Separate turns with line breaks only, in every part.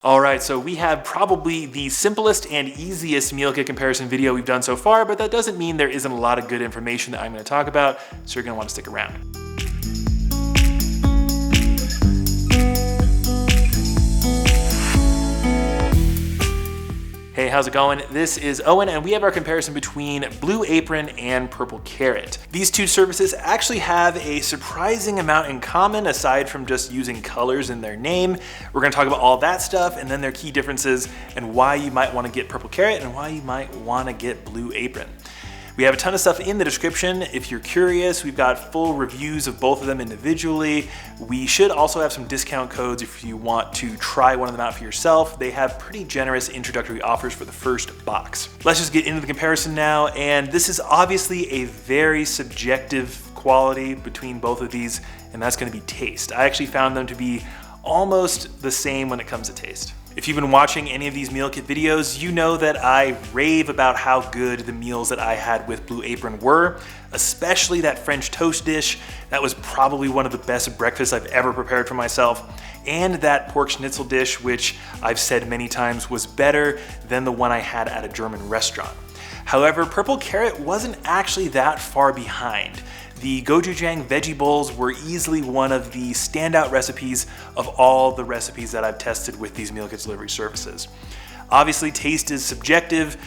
All right, so we have probably the simplest and easiest meal kit comparison video we've done so far, but that doesn't mean there isn't a lot of good information that I'm going to talk about, so you're going to want to stick around. Hey, how's it going? This is Owen, and we have our comparison between Blue Apron and Purple Carrot. These two services actually have a surprising amount in common aside from just using colors in their name. We're going to talk about all that stuff and then their key differences and why you might want to get Purple Carrot and why you might want to get Blue Apron. We have a ton of stuff in the description. If you're curious, we've got full reviews of both of them individually. We should also have some discount codes if you want to try one of them out for yourself. They have pretty generous introductory offers for the first box. Let's just get into the comparison now. And this is obviously a very subjective quality between both of these, and that's going to be taste. I actually found them to be almost the same when it comes to taste. If you've been watching any of these meal kit videos, you know that I rave about how good the meals that I had with Blue Apron were, especially that French toast dish. That was probably one of the best breakfasts I've ever prepared for myself. And that pork schnitzel dish, which I've said many times was better than the one I had at a German restaurant. However, Purple Carrot wasn't actually that far behind. The gochujang veggie bowls were easily one of the standout recipes of all the recipes that I've tested with these meal kit delivery services. Obviously, taste is subjective,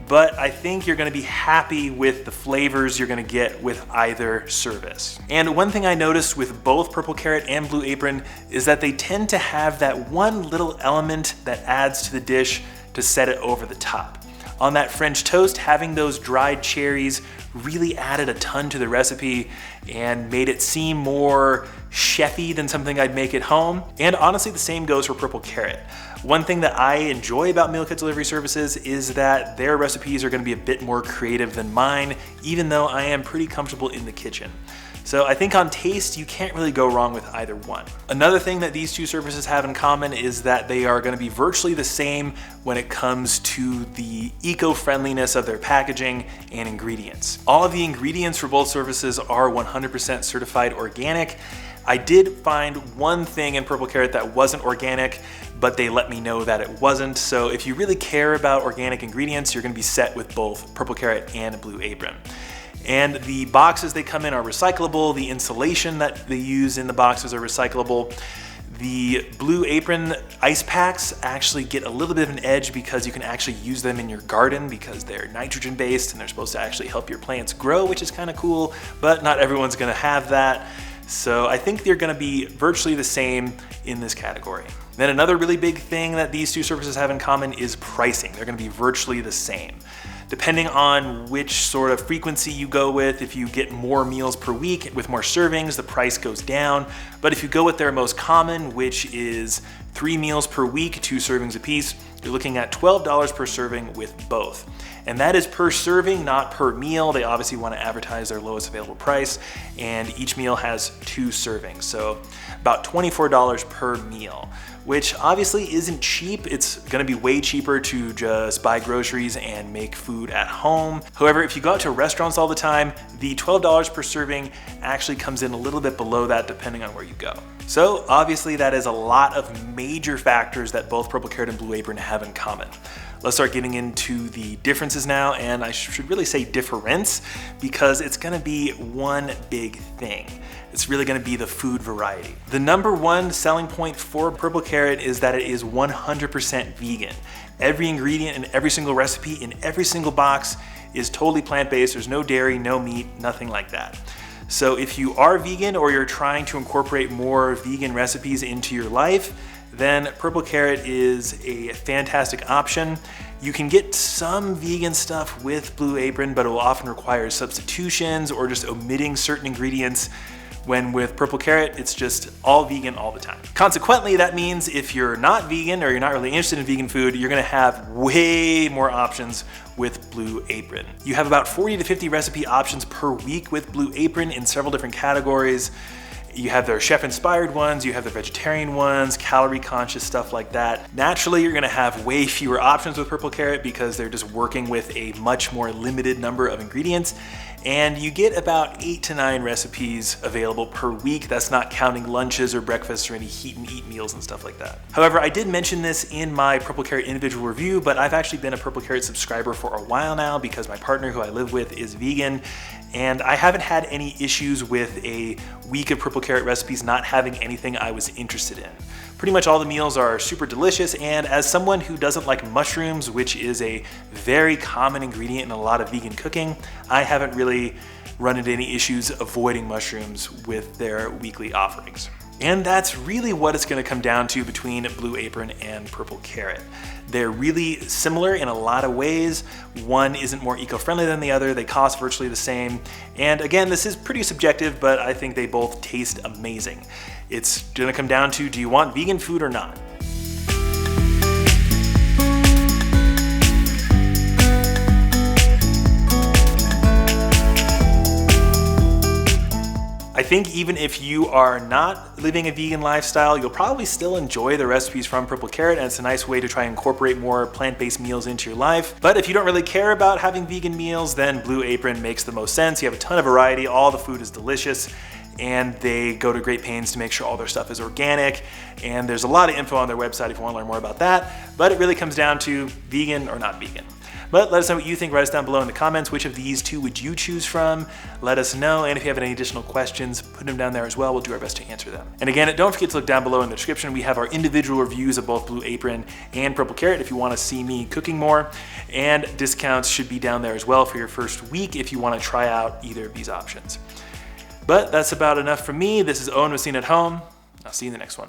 but I think you're going to be happy with the flavors you're going to get with either service. And one thing I noticed with both Purple Carrot and Blue Apron is that they tend to have that one little element that adds to the dish to set it over the top. On that French toast, having those dried cherries really added a ton to the recipe and made it seem more chefy than something I'd make at home. And honestly, the same goes for Purple Carrot. One thing that I enjoy about meal kit delivery services is that their recipes are going to be a bit more creative than mine, even though I am pretty comfortable in the kitchen. So I think on taste, you can't really go wrong with either one. Another thing that these two services have in common is that they are going to be virtually the same when it comes to the eco-friendliness of their packaging and ingredients. All of the ingredients for both services are 100% certified organic. I did find one thing in Purple Carrot that wasn't organic, but they let me know that it wasn't. So if you really care about organic ingredients, you're going to be set with both Purple Carrot and Blue Apron. And the boxes they come in are recyclable. The insulation that they use in the boxes are recyclable. The Blue Apron ice packs actually get a little bit of an edge because you can actually use them in your garden because they're nitrogen based and they're supposed to actually help your plants grow, which is kind of cool, but not everyone's gonna have that. So I think they're gonna be virtually the same in this category. Then another really big thing that these two services have in common is pricing. They're gonna be virtually the same. Depending on which sort of frequency you go with, if you get more meals per week with more servings, the price goes down. But if you go with their most common, which is 3 meals per week, 2 servings apiece, you're looking at $12 per serving with both. And that is per serving, not per meal. They obviously want to advertise their lowest available price, and each meal has 2 servings. So about $24 per meal, which obviously isn't cheap. It's gonna be way cheaper to just buy groceries and make food at home. However, if you go out to restaurants all the time, the $12 per serving actually comes in a little bit below that depending on where you go. So obviously that is a lot of major factors that both Purple Carrot and Blue Apron have in common. Let's start getting into the differences now, and I should really say difference because it's gonna be one big thing. It's really gonna be the food variety. The number one selling point for Purple Carrot is that it is 100% vegan. Every ingredient in every single recipe in every single box is totally plant-based. There's no dairy, no meat, nothing like that. So if you are vegan or you're trying to incorporate more vegan recipes into your life, then Purple Carrot is a fantastic option. You can get some vegan stuff with Blue Apron, but it will often require substitutions or just omitting certain ingredients. When with Purple Carrot, it's just all vegan all the time. Consequently, that means if you're not vegan or you're not really interested in vegan food, you're gonna have way more options with Blue Apron. You have about 40 to 50 recipe options per week with Blue Apron in several different categories. You have their chef-inspired ones, you have the vegetarian ones, calorie-conscious stuff like that. Naturally, you're gonna have way fewer options with Purple Carrot because they're just working with a much more limited number of ingredients. and you get about 8 to 9 recipes available per week. That's not counting lunches or breakfasts or any heat and eat meals and stuff like that. However, I did mention this in my Purple Carrot individual review, but I've actually been a Purple Carrot subscriber for a while now because my partner who I live with is vegan, and I haven't had any issues with a week of Purple Carrot recipes not having anything I was interested in. Pretty much all the meals are super delicious, and as someone who doesn't like mushrooms, which is a very common ingredient in a lot of vegan cooking, I haven't really run into any issues avoiding mushrooms with their weekly offerings. And that's really what it's going to come down to between Blue Apron and Purple Carrot. They're really similar in a lot of ways. One isn't more eco-friendly than the other. They cost virtually the same. And again, this is pretty subjective, but I think they both taste amazing. It's going to come down to, do you want vegan food or not? I think even if you are not living a vegan lifestyle, you'll probably still enjoy the recipes from Purple Carrot, and it's a nice way to try and incorporate more plant-based meals into your life. But if you don't really care about having vegan meals, then Blue Apron makes the most sense. You have a ton of variety, all the food is delicious, and they go to great pains to make sure all their stuff is organic. And there's a lot of info on their website if you want to learn more about that. But it really comes down to vegan or not vegan. But let us know what you think. Write us down below in the comments. Which of these two would you choose from? Let us know. And if you have any additional questions, put them down there as well. We'll do our best to answer them. And again, don't forget to look down below in the description. We have our individual reviews of both Blue Apron and Purple Carrot if you want to see me cooking more. And discounts should be down there as well for your first week if you want to try out either of these options. But that's about enough from me. This is Owen with CNET Home. I'll see you in the next one.